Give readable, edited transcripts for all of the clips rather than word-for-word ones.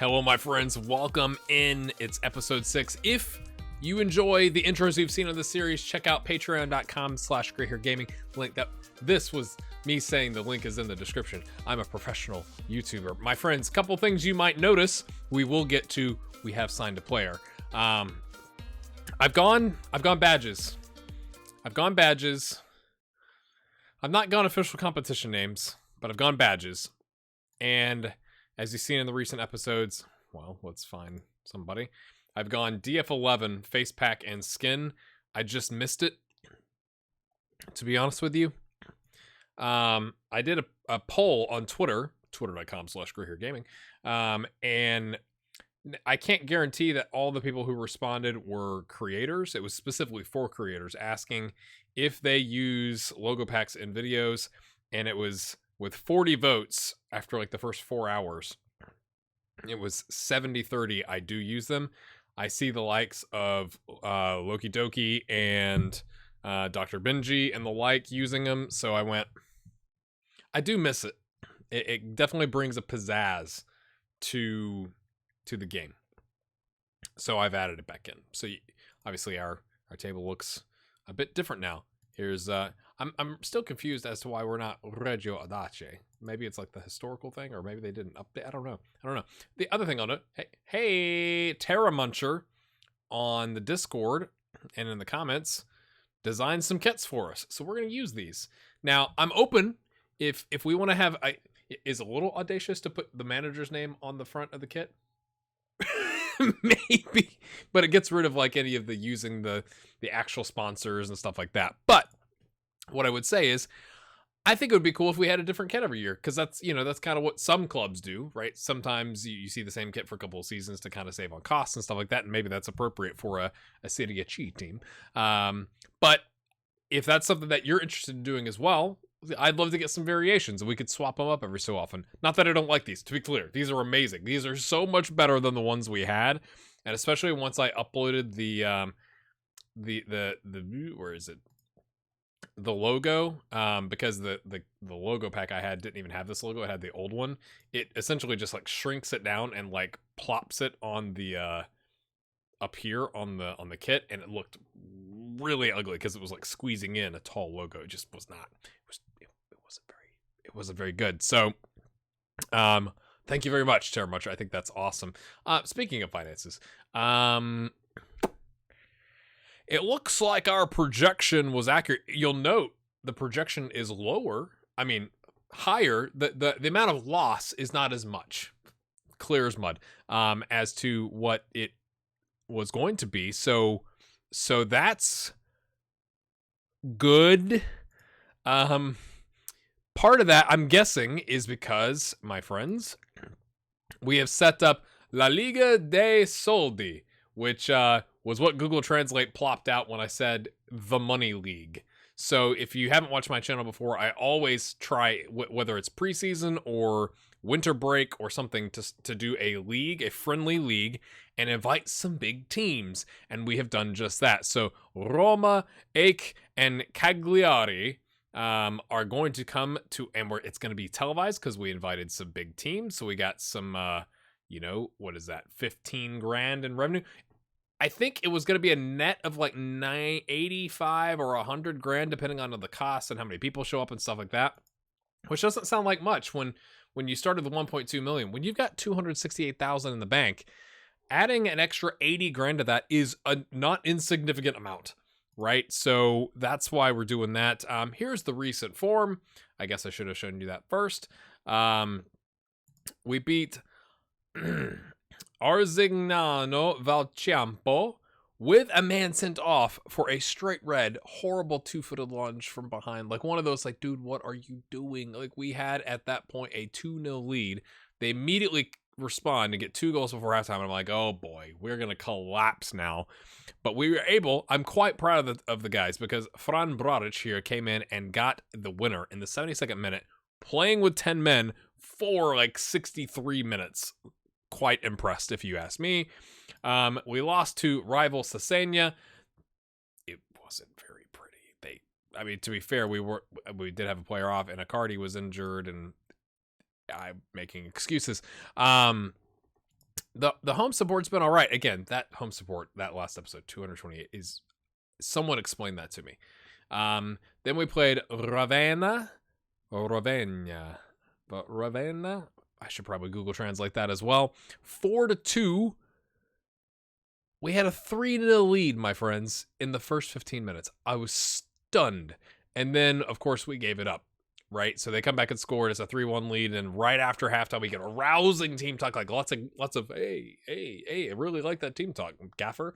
Hello, my friends. Welcome in. It's episode 6. If you enjoy the intros you've seen on this series, check out patreon.com/greathairgaming. Link that. This was me saying the link is in the description. I'm a professional YouTuber. My friends, couple things you might notice. We will get to. We have signed a player. I've gone badges. I've not gone official competition names, but I've gone badges. And as you've seen in the recent episodes, well, let's find somebody. I've gone DF11, face pack, and skin. I just missed it, to be honest with you. I did a poll on Twitter, twitter.com/greathairgaming, and I can't guarantee that all the people who responded were creators. It was specifically for creators asking if they use logo packs in videos, and it was with 40 votes after like the first 4 hours. It was 70-30. I do use them. I see the likes of Loki Doki and Dr. Benji and the like using them, so I went. I do miss it. It definitely brings a pizzazz to the game. So I've added it back in. So obviously our table looks a bit different now. Here's I'm still confused as to why we're not Reggio Audace. Maybe it's like the historical thing, or maybe they didn't update. I don't know. The other thing on it, hey Terra Muncher on the Discord and in the comments designed some kits for us. So we're gonna use these. Now I'm open if we want to have. Is a little audacious to put the manager's name on the front of the kit. Maybe, but it gets rid of like any of the using the actual sponsors and stuff like that. But what I would say is I think it would be cool if we had a different kit every year, because that's kind of what some clubs do, right? Sometimes you see the same kit for a couple of seasons to kind of save on costs and stuff like that, and maybe that's appropriate for a Serie C team. But if that's something that you're interested in doing as well, I'd love to get some variations, and we could swap them up every so often. Not that I don't like these, to be clear. These are amazing. These are so much better than the ones we had, and especially once I uploaded the where is it? The logo, because the logo pack I had didn't even have this logo. It had the old one. It essentially just like shrinks it down and like plops it on the up here on the kit, and it looked really ugly because it was like squeezing in a tall logo. It just was not. It wasn't very good. So, thank you very much, Terra Muncher. I think that's awesome. Speaking of finances, it looks like our projection was accurate. You'll note the projection is lower. I mean, higher. The amount of loss is not as much, clear as mud, as to what it was going to be. So that's good. Part of that, I'm guessing, is because, my friends, we have set up La Liga dei Soldi, which was what Google Translate plopped out when I said the Money League. So if you haven't watched my channel before, I always try, whether it's preseason or winter break or something, to do a league, a friendly league, and invite some big teams. And we have done just that. So Roma, Ake, and Cagliari are going to come to, and it's going to be televised because we invited some big teams. So we got some, what is that, 15 grand in revenue. I think it was going to be a net of like 85 or 100 grand, depending on the cost and how many people show up and stuff like that, which doesn't sound like much when you started the 1.2 million. When you've got 268,000 in the bank, adding an extra 80 grand to that is a not insignificant amount. Right, so that's why we're doing that. Here's the recent form. I guess I should have shown you that first. We beat Arzignano Valchampo with a man sent off for a straight red, horrible two-footed lunge from behind. Like one of those, like, dude, what are you doing? Like, we had at that point a 2-0 lead. They immediately respond and get 2 goals before halftime, and I'm like, oh boy, we're gonna collapse now. But we were able. I'm quite proud of the guys, because Fran Braric here came in and got the winner in the 72nd minute, playing with 10 men for like 63 minutes. Quite impressed, if you ask me. We lost to rival Cesena. It wasn't very pretty. To be fair, we did have a player off, and Icardi was injured, and I'm making excuses. The home support's been all right. Again, that home support, that last episode, 228, is someone explained that to me. Then we played Ravenna. Or Ravenna. But Ravenna. I should probably Google Translate that as well. 4-2. We had a 3-0 lead, my friends, in the first 15 minutes. I was stunned. And then, of course, we gave it up, right? So they come back and scored. It's a 3-1 lead. And right after halftime, we get a rousing team talk, like lots of, hey, I really like that team talk, Gaffer.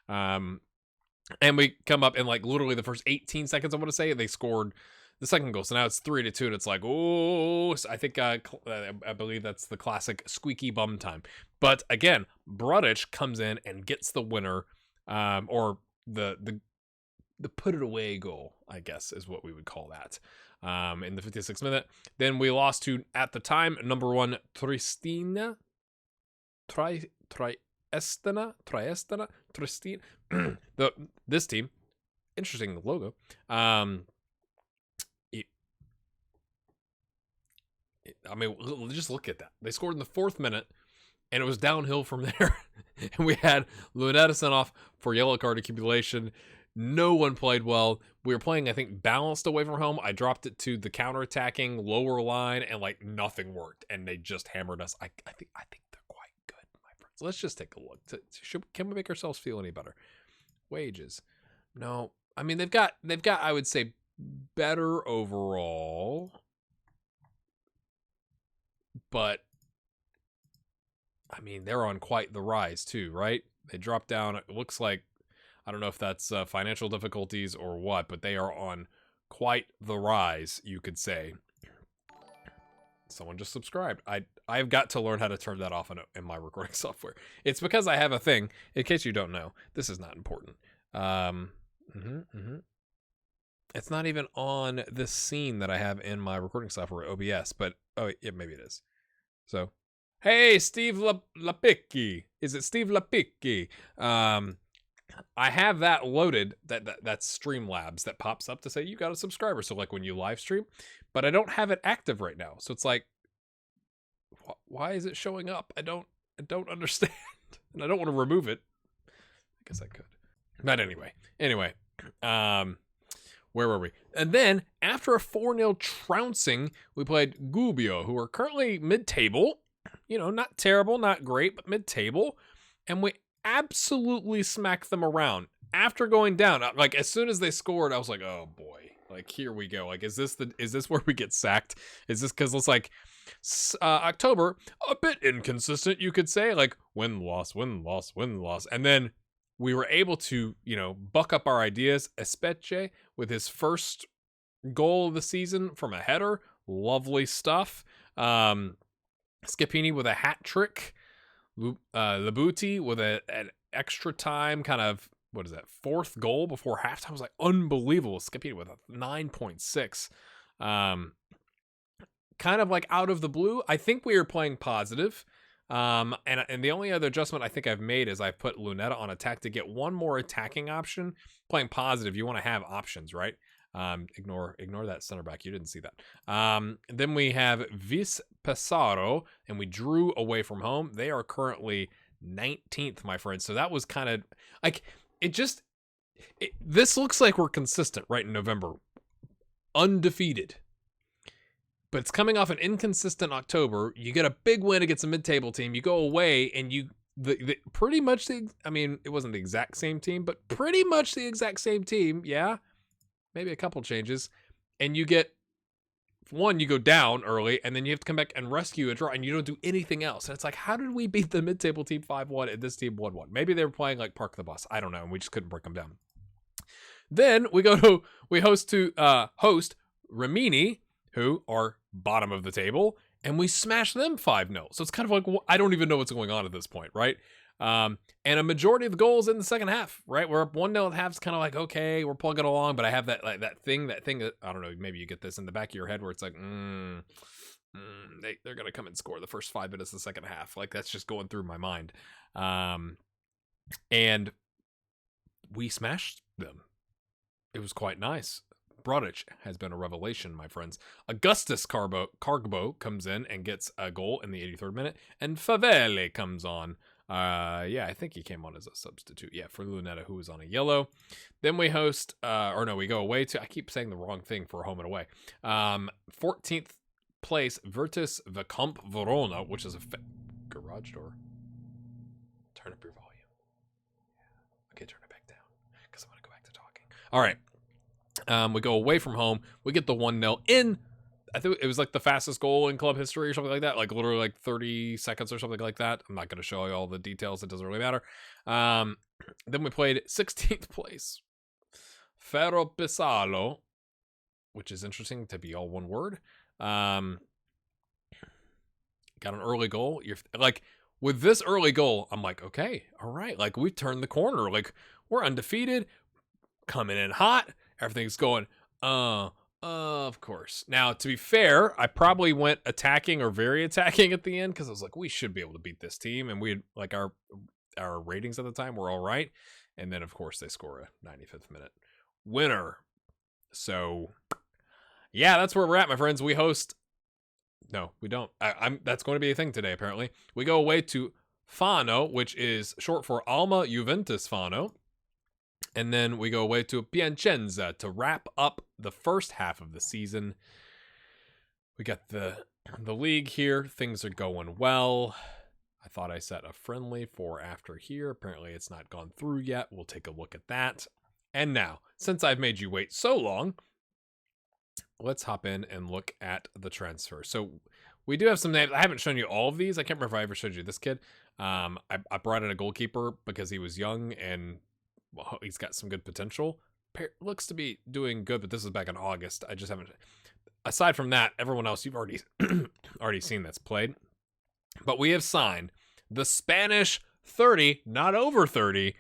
And we come up in like literally the first 18 seconds, I want to say, they scored the second goal. So now it's 3-2, and it's like, oh, I think I believe that's the classic squeaky bum time. But again, Brudich comes in and gets the winner, or the put it away goal, I guess is what we would call that, in the 56th minute. Then we lost to, at the time, number 1 Triestina. This team, interesting logo. I mean, just look at that. They scored in the 4th minute, and it was downhill from there. And we had Lunetta sent off for yellow card accumulation. No one played well. We were playing, I think, balanced away from home. I dropped it to the counterattacking lower line, and like nothing worked, and they just hammered us. I think they're quite good, my friends. Let's just take a look. Can we make ourselves feel any better? Wages. No. I mean, they've got I would say better overall, but I mean, they're on quite the rise too, right? They dropped down. It looks like, I don't know if that's financial difficulties or what, but they are on quite the rise, you could say. Someone just subscribed. I've got to learn how to turn that off in my recording software. It's because I have a thing. In case you don't know, this is not important. It's not even on this scene that I have in my recording software, OBS, but oh, yeah, maybe it is. So, hey, Steve Lapicki. Is it Steve Lapicki? I have that loaded. That's Streamlabs that pops up to say you got a subscriber. So like when you live stream, but I don't have it active right now. So it's like, why is it showing up? I don't understand, and I don't want to remove it. I guess I could, but anyway. Where were we? And then after a 4-0 trouncing, we played Gubbio, who are currently mid-table. You know, not terrible, not great, but mid-table, and we absolutely smacked them around after going down. Like as soon as they scored, I was like, oh boy, like here we go. Like, is this where we get sacked? Is this because it's like October, a bit inconsistent, you could say, like win loss, and then we were able to, you know, buck up our ideas. Espeche with his first goal of the season from a header, lovely stuff. Scapini with a hat trick. Labuti with an extra time kind of, what is that, 4th goal before halftime. Was like unbelievable. Scapini with a 9.6. Kind of like out of the blue. I think we were playing positive. And the only other adjustment I think I've made is I've put Lunetta on attack to get one more attacking option. Playing positive, you want to have options, right? Ignore that center back. You didn't see that. Then we have Vis Pesaro, and we drew away from home. They are currently 19th, my friend. So that was kind of like, this looks like we're consistent right in November. Undefeated. But it's coming off an inconsistent October. You get a big win against a mid-table team. You go away and pretty much I mean, it wasn't the exact same team, but pretty much the exact same team. Yeah. Maybe a couple changes, and you get one, you go down early, and then you have to come back and rescue a draw, and you don't do anything else. And it's like, how did we beat the mid-table team 5-1 and this team 1-1? Maybe they were playing like Park the Bus. I don't know, and we just couldn't break them down. Then we host Rimini, who are bottom of the table, and we smash them 5-0. So it's kind of like, I don't even know what's going on at this point, right? And a majority of the goals in the second half, right? We're up 1-0 at half. It's kind of like, okay, we're plugging along, but I have that thing that I don't know, maybe you get this in the back of your head where it's like, they're going to come and score the first 5 minutes of the second half. Like, that's just going through my mind. And we smashed them. It was quite nice. Brodic has been a revelation, my friends. Augustus Carbo comes in and gets a goal in the 83rd minute. And Favele comes on. I think he came on as a substitute. Yeah, for Lunetta, who was on a yellow. Then we host, we go away to, I keep saying the wrong thing for home and away. 14th place, Virtus Vacamp Verona, which is a garage door. Turn up your volume. Okay, turn it back down because I'm going to go back to talking. All right. We go away from home. We get the 1-0 in. I think it was like the fastest goal in club history or something like that. Like literally like 30 seconds or something like that. I'm not going to show you all the details. It doesn't really matter. Then we played 16th place. Ferro Pesaro, which is interesting to be all one word. Got an early goal. You're like, with this early goal, I'm like, okay, all right. Like, we've turned the corner. Like, we're undefeated, coming in hot. Everything's going, of course. Now, to be fair, I probably went attacking or very attacking at the end because I was like, we should be able to beat this team. And we had, like, our ratings at the time were all right. And then, of course, they score a 95th minute winner. So, yeah, that's where we're at, my friends. We host... No, we don't. That's going to be a thing today, apparently. We go away to Fano, which is short for Alma Juventus Fano. And then we go away to Piacenza to wrap up the first half of the season. We got the league here. Things are going well. I thought I set a friendly for after here. Apparently it's not gone through yet. We'll take a look at that. And now, since I've made you wait so long, let's hop in and look at the transfer. So we do have some names. I haven't shown you all of these. I can't remember if I ever showed you this kid. I brought in a goalkeeper because he was young and he's got some good potential. Looks to be doing good, but this is back in August. I just haven't. Aside from that, everyone else you've already seen that's played. But we have signed the Spanish 30, not over 30.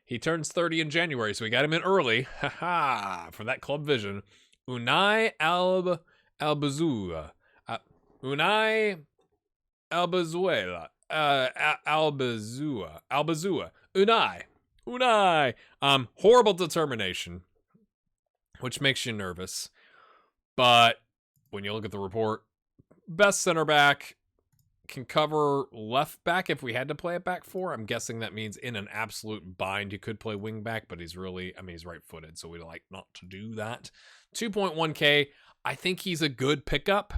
He turns 30 in January, so we got him in early. For that club vision. Unai Albazuela. Unai Albazuela. Albazua. Unai. Horrible determination, which makes you nervous. But when you look at the report, best center back, can cover left back if we had to play it back four. I'm guessing that means in an absolute bind, he could play wing back, but he's right-footed, so we like not to do that. 2.1K. I think he's a good pickup,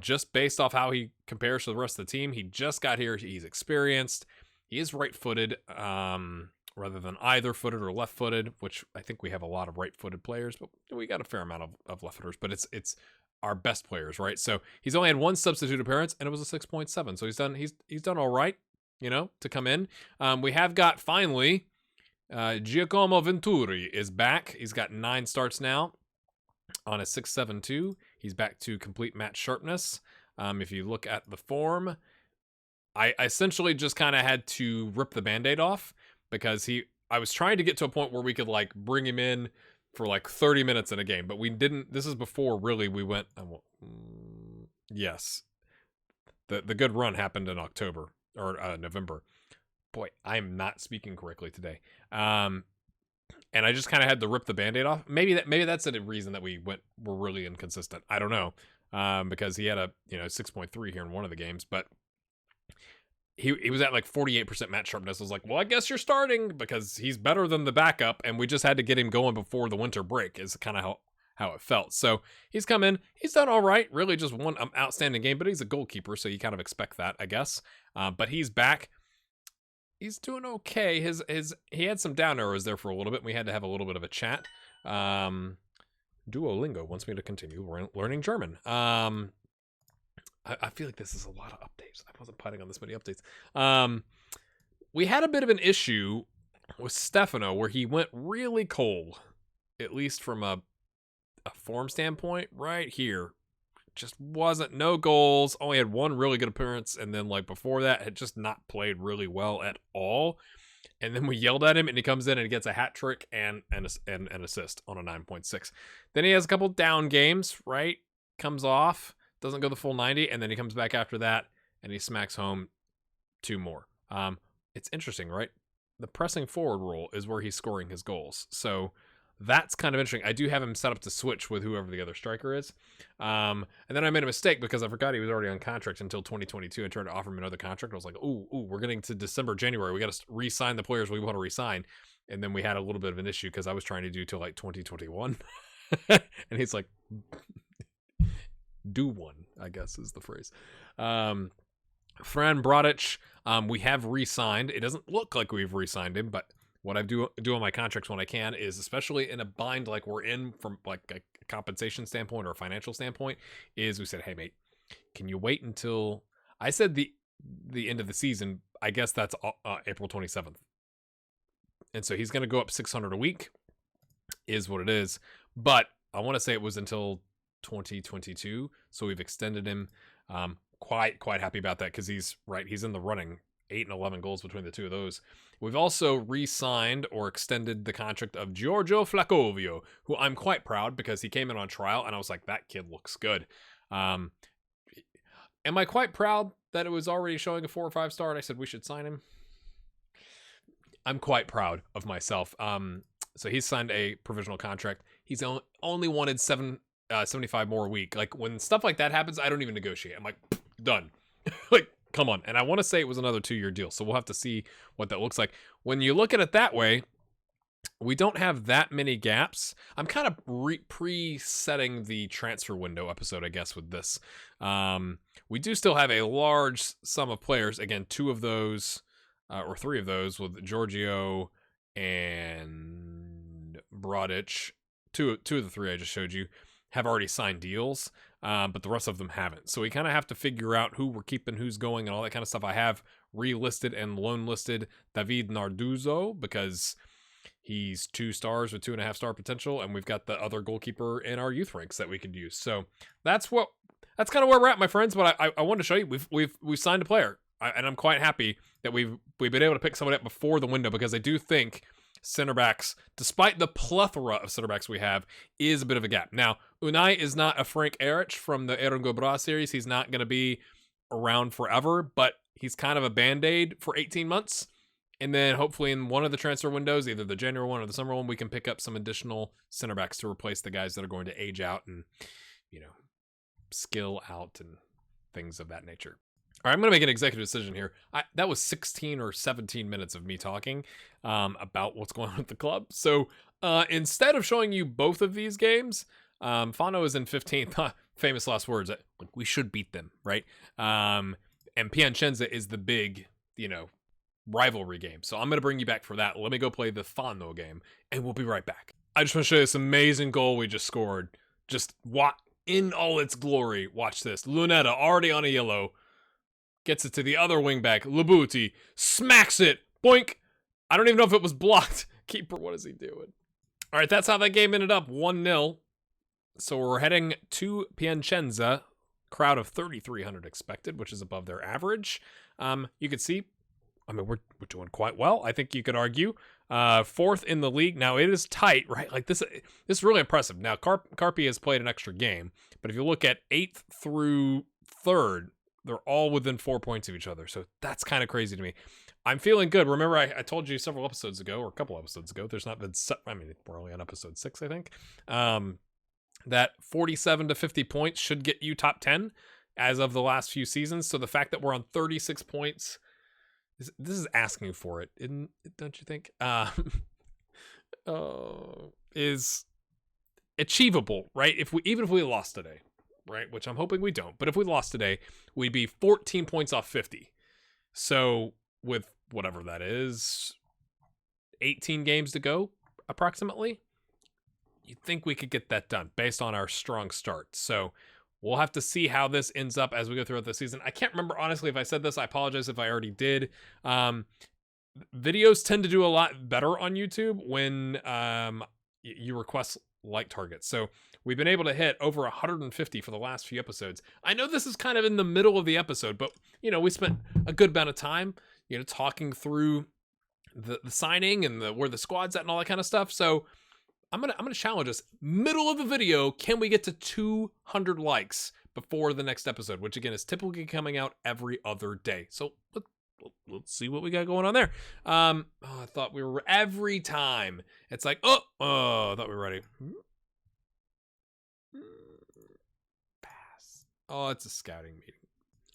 just based off how he compares to the rest of the team. He just got here. He's experienced. He is right-footed, rather than either-footed or left-footed, which I think we have a lot of right-footed players, but we got a fair amount of left-footers, but it's our best players, right? So he's only had one substitute appearance, and it was a 6.7. So he's done all right, to come in. We have got, finally, Giacomo Venturi is back. He's got 9 starts now on a 6.72. He's back to complete match sharpness. If you look at the form, I essentially just kind of had to rip the Band-Aid off because I was trying to get to a point where we could like bring him in for like 30 minutes in a game, but we didn't. This is before really we went. Yes, the good run happened in October or November. Boy, I'm not speaking correctly today. And I just kind of had to rip the Band-Aid off. Maybe that's a reason that were really inconsistent. I don't know, because he had a 6.3 here in one of the games, but he was at like 48% match sharpness. I was like, well, I guess you're starting because he's better than the backup, and we just had to get him going before the winter break. Is kind of how it felt. So he's come in, he's done all right. Really, just one outstanding game, but he's a goalkeeper, so you kind of expect that, I guess. But he's back. He's doing okay. He had some down arrows there for a little bit. We had to have a little bit of a chat. Duolingo wants me to continue learning German. I feel like this is a lot of updates. I wasn't planning on this many updates. We had a bit of an issue with Stefano where he went really cold, at least from a form standpoint. Right here, just wasn't, no goals, only had one really good appearance, and then like before that had just not played really well at all. And then we yelled at him, and he comes in and he gets a hat trick and an assist on a 9.6. Then he has a couple down games, right? Comes off, doesn't go the full 90, and then he comes back after that, and he smacks home 2 more. It's interesting, right? The pressing forward role is where he's scoring his goals. So that's kind of interesting. I do have him set up to switch with whoever the other striker is. And then I made a mistake because I forgot he was already on contract until 2022. I tried to offer him another contract. I was like, ooh, we're getting to December, January. We got to re-sign the players we want to re-sign. And then we had a little bit of an issue because I was trying to do till like 2021. And he's like, do one, I guess is the phrase. Fran Brodic, we have re-signed. It doesn't look like we've re-signed him, but what I do on my contracts when I can is, especially in a bind like we're in from like a compensation standpoint or a financial standpoint, is we said, hey mate, can you wait until, I said the end of the season, I guess that's April 27th. And so he's going to go up 600 a week is what it is. But I want to say it was until 2022. So we've extended him. Quite happy about that because he's in the running. 8 and 11 goals between the two of those. We've also re-signed or extended the contract of Giorgio Flacovio, who I'm quite proud because he came in on trial and I was like, that kid looks good. Am I quite proud that it was already showing a 4 or 5 star and I said we should sign him? I'm quite proud of myself. So he's signed a provisional contract. He's only wanted 75 more a week. Like when stuff like that happens, I don't even negotiate. I'm like, done. Like, come on. And I want to say it was another 2-year deal. So we'll have to see what that looks like. When you look at it that way, we don't have that many gaps. I'm kind of pre-setting the transfer window episode, I guess, with this. We do still have a large sum of players. Again, 2 of those, or 3 of those with Giorgio and Brodic. 2 of the 3 I just showed you have already signed deals. But the rest of them haven't. So we kind of have to figure out who we're keeping, who's going, and all that kind of stuff. I have relisted and loan listed David Narduzzo because he's 2 stars with 2.5 star potential, and we've got the other goalkeeper in our youth ranks that we could use. So that's kind of where we're at, my friends. But I wanted to show you we've signed a player, and I'm quite happy that we've been able to pick someone up before the window because I do think center backs, despite the plethora of center backs we have, is a bit of a gap. Now, Unai is not a Frank Erich from the Erungo Bra series. He's not going to be around forever, but he's kind of a band-aid for 18 months. And then hopefully in one of the transfer windows, either the January one or the summer one, we can pick up some additional center backs to replace the guys that are going to age out and, skill out and things of that nature. All right, I'm going to make an executive decision here. That was 16 or 17 minutes of me talking about what's going on with the club. So instead of showing you both of these games, Fano is in 15th. Famous last words. We should beat them, right? And Piacenza is the big, rivalry game. So I'm going to bring you back for that. Let me go play the Fano game, and we'll be right back. I just want to show you this amazing goal we just scored. Just in all its glory. Watch this. Lunetta already on a yellow. Gets it to the other wingback. Labuti smacks it. Boink. I don't even know if it was blocked. Keeper, what is he doing? All right, that's how that game ended up. 1-0. So we're heading to Piacenza. Crowd of 3,300 expected, which is above their average. You can see, we're doing quite well. I think you could argue. 4th in the league. Now, it is tight, right? Like, this is really impressive. Now, Carpi has played an extra game. But if you look at 8th through 3rd, they're all within 4 points of each other. So that's kind of crazy to me. I'm feeling good. Remember, I told you several episodes ago, or a couple episodes ago, there's not been, we're only on episode 6, I think, that 47 to 50 points should get you top 10 as of the last few seasons. So the fact that we're on 36 points, this is asking for it, don't you think? Is achievable, right? Even if we lost today, right? Which I'm hoping we don't. But if we lost today, we'd be 14 points off 50. So with whatever that is, 18 games to go, approximately, you'd think we could get that done based on our strong start. So we'll have to see how this ends up as we go throughout the season. I can't remember, honestly, if I said this. I apologize if I already did. Videos tend to do a lot better on YouTube when you request like targets. So we've been able to hit over 150 for the last few episodes. I know this is kind of in the middle of the episode, but, we spent a good amount of time, talking through the signing and where the squad's at and all that kind of stuff. So I'm gonna challenge us. Middle of the video, can we get to 200 likes before the next episode? Which again is typically coming out every other day. So let's see what we got going on there. I thought we were every time. It's like, I thought we were ready. Pass. Oh, it's a scouting meeting.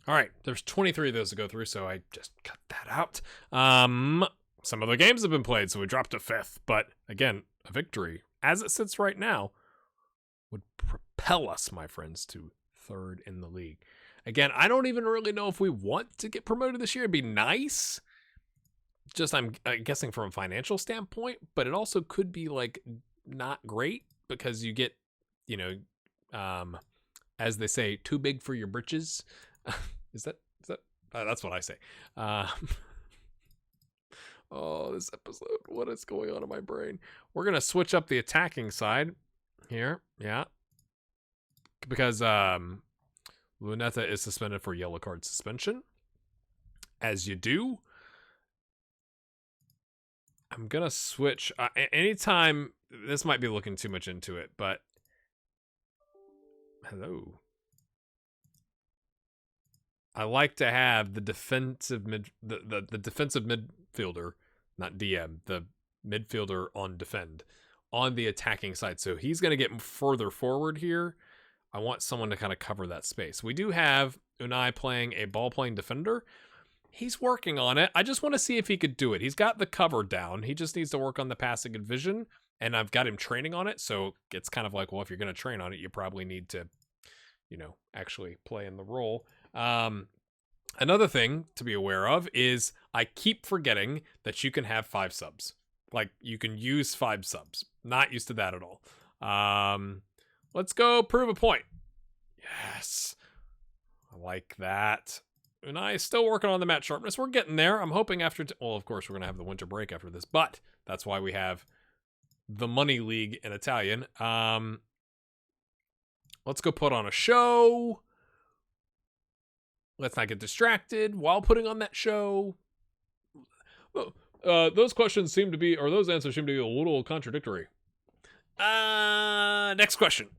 All right, there's 23 of those to go through, so I just cut that out. Some other games have been played, so we dropped to 5th. But again, a victory, as it sits right now, would propel us, my friends, to 3rd in the league. Again, I don't even really know if we want to get promoted this year. It'd be nice. Just, I'm guessing from a financial standpoint, but it also could be, like, not great because you get, as they say, too big for your britches. Is that that's what I say. Oh, this episode, what is going on in my brain? We're going to switch up the attacking side here. Yeah. Because Luneta is suspended for yellow card suspension. As you do. I'm going to switch. Anytime, this might be looking too much into it, but. Hello. I like to have the defensive the defensive midfielder, not DM, the midfielder on defend, on the attacking side. So he's going to get further forward here. I want someone to kind of cover that space. We do have Unai playing a ball-playing defender. He's working on it. I just want to see if he could do it. He's got the cover down. He just needs to work on the passing and vision, and I've got him training on it. So it's kind of like, well, if you're going to train on it, you probably need to, actually play in the role. Another thing to be aware of is I keep forgetting that you can have 5 subs. Like, you can use 5 subs. Not used to that at all. Let's go prove a point. Yes. I like that. And I still working on the match sharpness. We're getting there. I'm hoping after... well, of course, we're going to have the winter break after this. But that's why we have the Money League in Italian. Let's go put on a show. Let's not get distracted while putting on that show. Those questions seem to be, or those answers seem to be a little contradictory. Next question.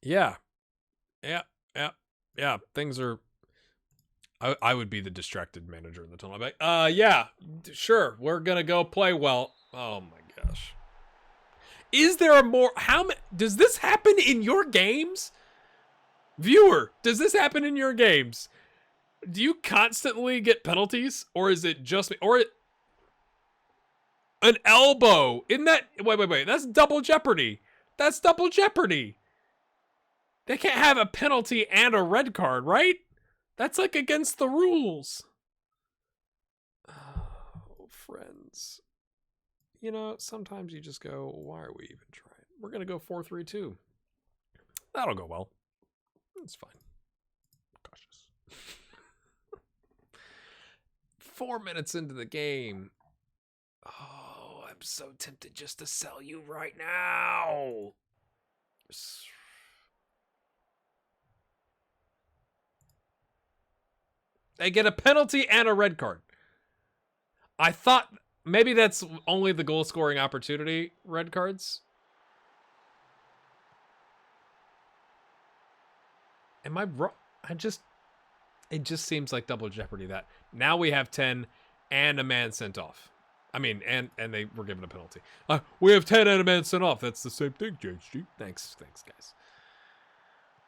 Yeah. Things are. I would be the distracted manager in the tunnel. I'm like, yeah, sure. We're gonna go play well. Oh my gosh. Is there a more... does this happen in your games? Viewer, does this happen in your games? Do you constantly get penalties? Or is it just me? Or an elbow? Isn't that... Wait. That's double jeopardy. That's double jeopardy. They can't have a penalty and a red card, right? That's like against the rules. Oh, friends. Sometimes you just go, why are we even trying? We're going to go 4-3-2. That'll go well. It's fine. Cautious. 4 minutes into the game. Oh, I'm so tempted just to sell you right now. They get a penalty and a red card. I thought... maybe that's only the goal scoring opportunity red cards. Am I wrong? It just seems like double jeopardy that now we have 10 and a man sent off. I mean, and they were given a penalty. We have 10 and a man sent off. That's the same thing, JHG. Thanks, guys.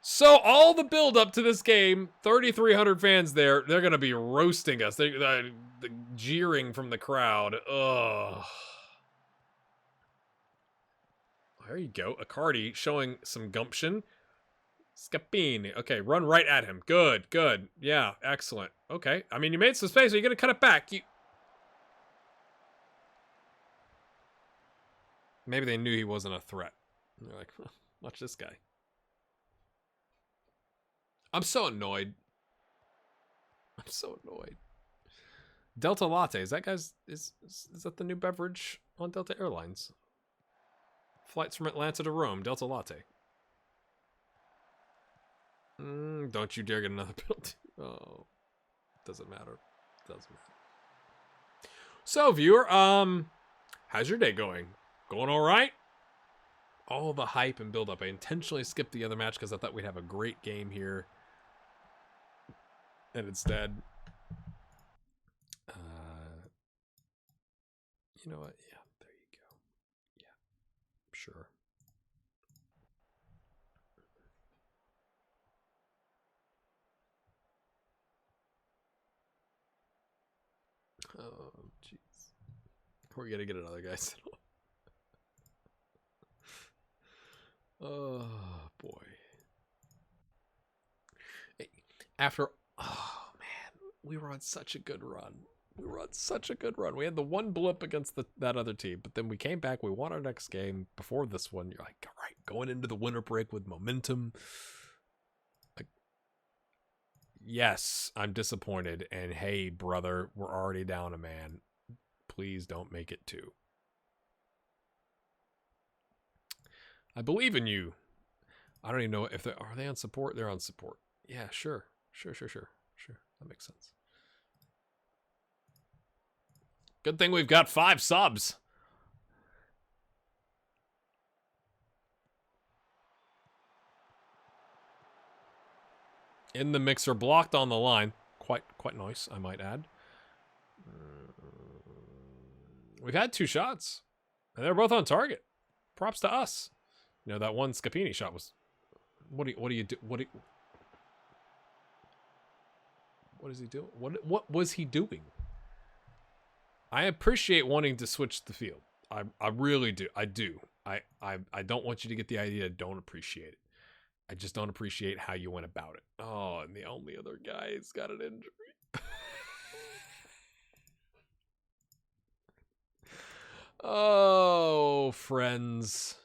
So all the build up to this game, 3,300 fans there, they're going to be roasting us. The jeering from the crowd. Ugh. There you go. Accardi showing some gumption. Scapini. Okay, run right at him. Good. Yeah, excellent. Okay. I mean, you made some space. Are you going to cut it back? Maybe they knew he wasn't a threat. They're like, watch this guy. I'm so annoyed. Delta Latte. Is that that the new beverage on Delta Airlines? Flights from Atlanta to Rome. Delta Latte. Don't you dare get another penalty. Oh. Doesn't matter. So, viewer, how's your day going? Going all right? all the hype and build up. I intentionally skipped the other match because I thought we'd have a great game here. And instead, you know what? Yeah, there you go. Yeah, sure. Oh, jeez. We're gonna get another guy settled. Oh, boy. Hey, after... Oh, man. We were on such a good run. We had the one blip against that other team, but then we came back. We won our next game before this one. You're like, all right, going into the winter break with momentum. Like, yes, I'm disappointed. And hey, brother, we're already down a man. Please don't make it two. I believe in you. I don't even know if are they on support? They're on support. Yeah, sure. Sure. That makes sense. Good thing we've got 5 subs. In the mixer, blocked on the line. Quite nice, I might add. We've had 2 shots, and they're both on target. Props to us. You know, that one Scapini shot was... What is he doing? What was he doing? I appreciate wanting to switch the field. I really do. I do. I don't want you to get the idea. I don't appreciate it. I just don't appreciate how you went about it. Oh, and the only other guy's got an injury. Oh, friends.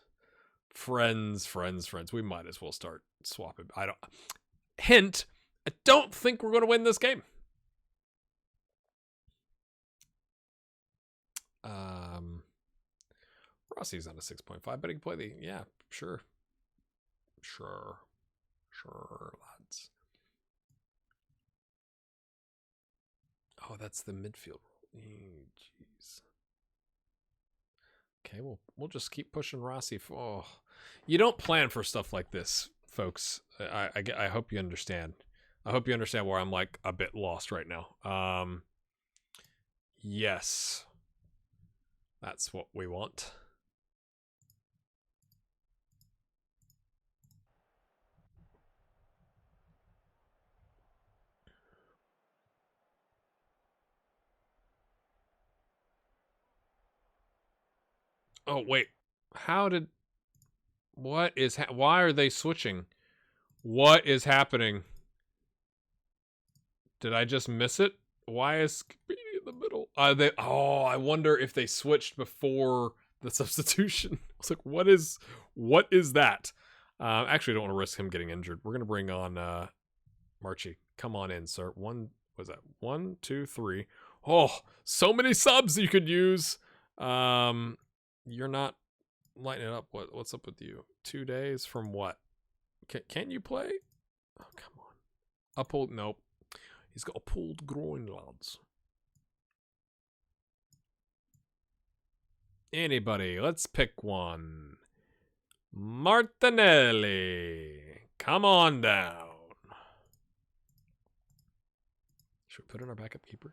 We might as well start swapping. Hint, I don't think we're going to win this game. Rossi's on a 6.5, but he can play the... Yeah, sure, lads. Oh, that's the midfield. Jeez. Okay, we'll just keep pushing Rossi. Oh, you don't plan for stuff like this, folks. I hope you understand. I hope you understand where I'm like a bit lost right now. Yes, that's what we want. Oh, wait. Why are they switching? What is happening? Did I just miss it? Why is Scapini in the middle? I wonder if they switched before the substitution. I was like, what is that? Actually, I don't want to risk him getting injured. We're going to bring on Marchi. Come on in, sir. Was that 1, 2, 3? Oh, so many subs you could use. You're not lighting it up. What's up with you? 2 days from what? Can you play? Oh, come on. Uphold. Nope. He's got a pulled groin, lads. Anybody? Let's pick one. Martinelli. Come on down. Should we put in our backup keeper?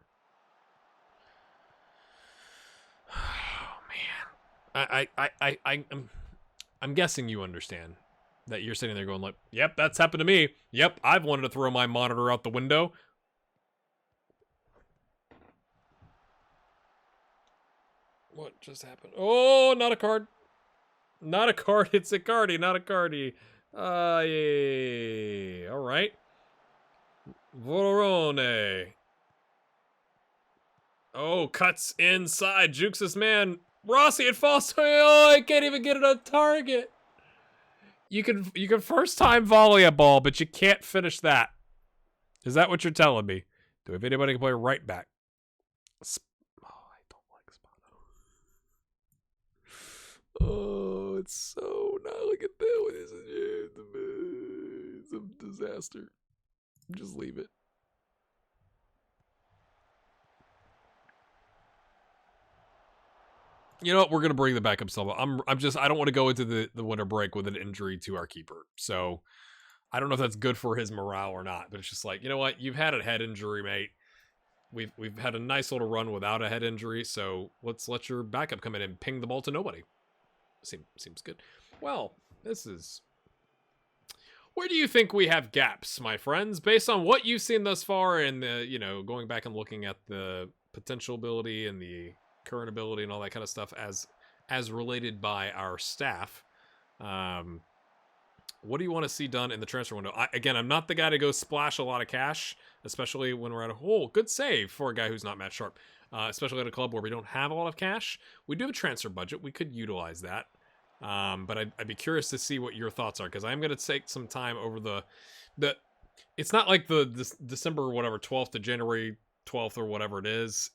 Oh, man. I'm guessing you understand that you're sitting there going like, yep, that's happened to me. Yep, I've wanted to throw my monitor out the window. What just happened? Oh, not a card. Not a card. It's a cardy, not a cardy. Yeah. All right. Vorone. Oh, cuts inside. Jukes this man. Rossi, it falls. Oh, I can't even get it on target. You can first time volley a ball, but you can't finish that. Is that what you're telling me? Do we have anybody who can play right back? I don't like Spano. Oh, it's so not look at that. What is it? It's a disaster. Just leave it. You know what? We're going to bring the backup sub. I don't want to go into the winter break with an injury to our keeper. So I don't know if that's good for his morale or not, but it's just like, you know what? You've had a head injury, mate. We've had a nice little run without a head injury, so let's let your backup come in and ping the ball to nobody. Seems good. Well, where do you think we have gaps, my friends, based on what you've seen thus far and going back and looking at the potential ability and the current ability and all that kind of stuff as related by our staff? What do you want to see done in the transfer window? I'm not the guy to go splash a lot of cash, especially when we're at a good save for a guy who's not Matt Sharp, especially at a club where we don't have a lot of cash. We do have a transfer budget. We could utilize that. But I'd be curious to see what your thoughts are, because I'm going to take some time over the it's not like the December 12th to January 12th or whatever it is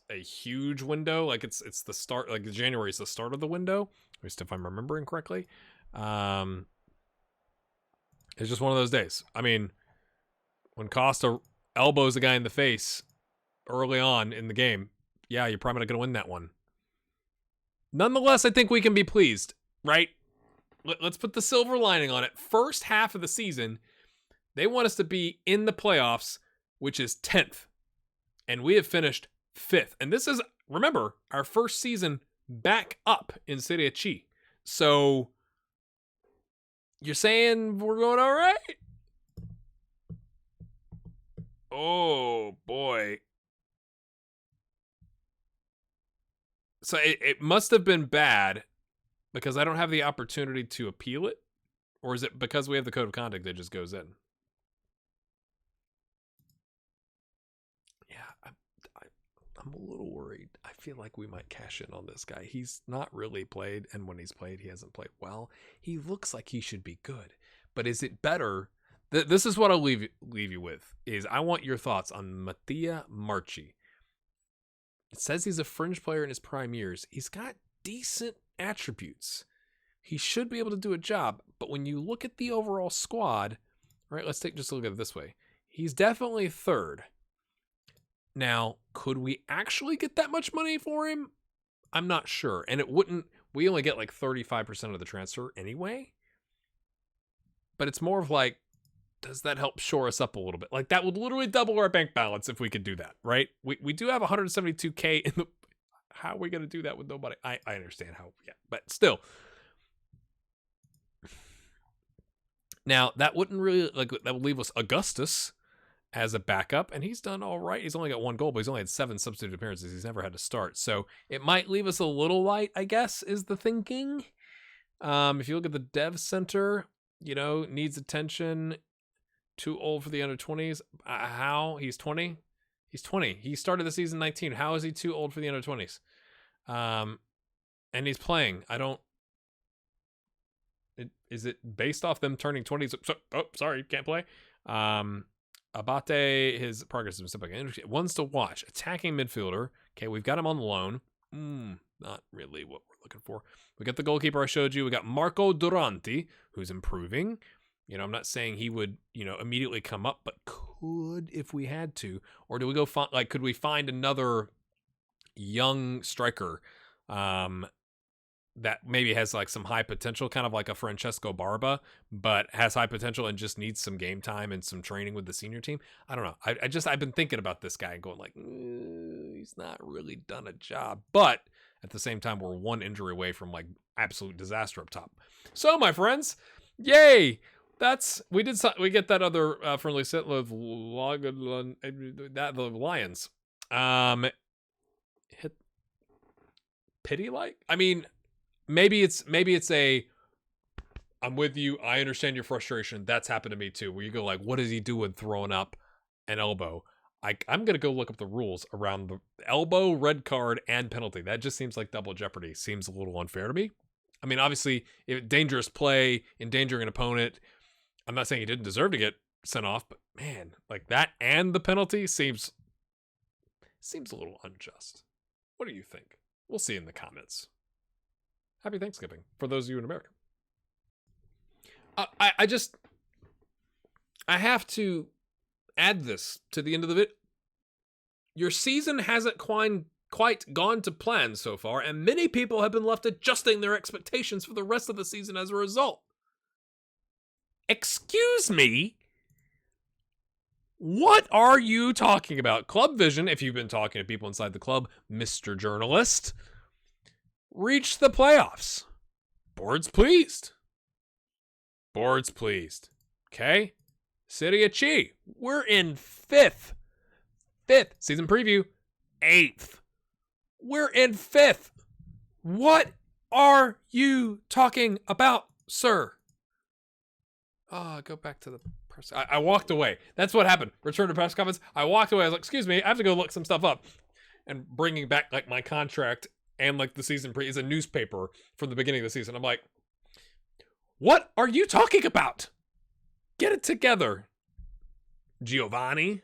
a huge window. Like it's the start, like January is the start of the window, at least if I'm remembering correctly. It's just one of those days. I mean, when Costa elbows a guy in the face early on in the game, yeah, you're probably not going to win that one. Nonetheless, I think we can be pleased, right? Let's put the silver lining on it. First half of the season, they want us to be in the playoffs, which is 10th. And we have finished 5th. And this is, remember, our first season back up in Serie C. So you're saying we're going all right? Oh, boy. So it must have been bad because I don't have the opportunity to appeal it? Or is it because we have the code of conduct that just goes in? Yeah, I'm a little worried. I feel like we might cash in on this guy. He's not really played, and when he's played, he hasn't played well. He looks like he should be good. But is it better? This is what I'll leave you with, is I want your thoughts on Mattia Marchi. It says he's a fringe player in his prime years. He's got decent attributes. He should be able to do a job. But when you look at the overall squad, right, let's take just a look at it this way. He's definitely third. Now, could we actually get that much money for him? I'm not sure. And we only get like 35% of the transfer anyway. But it's more of like, does that help shore us up a little bit? Like, that would literally double our bank balance if we could do that, right? We do have 172K in the... How are we going to do that with nobody? I understand how, yeah, but still. Now, that wouldn't really, like, that would leave us Augustus as a backup, and he's done all right. He's only got 1 goal, but he's only had 7 substitute appearances. He's never had to start. So it might leave us a little light, I guess, is the thinking. If you look at the dev center, needs attention. Too old for the under 20s. How? He's 20? He's 20. He started the season 19. How is he too old for the under 20s? And he's playing. Is it based off them turning 20s? Sorry, can't play. Abate, his progress has been simple. One's to watch. Attacking midfielder. Okay, we've got him on loan. Not really what we're looking for. We got the goalkeeper I showed you. We got Marco Duranti, who's improving. I'm not saying he would, immediately come up, but could if we had to. Or do we go could we find another young striker that maybe has like some high potential, kind of like a Francesco Barba, but has high potential and just needs some game time and some training with the senior team? I don't know. I've been thinking about this guy and going like, he's not really done a job. But at the same time, we're 1 injury away from like absolute disaster up top. So my friends, yay! We get that other friendly set with the Lions. Hit pity like? I mean, maybe it's I'm with you. I understand your frustration. That's happened to me too. Where you go like, what does he do with throwing up an elbow? I'm gonna go look up the rules around the elbow, red card, and penalty. That just seems like double jeopardy. Seems a little unfair to me. I mean, obviously, if dangerous play, endangering an opponent. I'm not saying he didn't deserve to get sent off, but man, like that and the penalty seems a little unjust. What do you think? We'll see in the comments. Happy Thanksgiving for those of you in America. I have to add this to the end of the video. Your season hasn't quite quite gone to plan so far, and many people have been left adjusting their expectations for the rest of the season as a result. Excuse me? What are you talking about? Club Vision, if you've been talking to people inside the club, Mr. Journalist, reached the playoffs. Board's pleased. Board's pleased. Okay? City of Chi, we're in 5th. 5th. Season preview, 8th. We're in 5th. What are you talking about, sir? Go back to the press. I walked away. That's what happened. Return to press conference. I walked away. I was like, excuse me, I have to go look some stuff up. And bringing back like my contract and like the season is a newspaper from the beginning of the season. I'm like, what are you talking about? Get it together, Giovanni.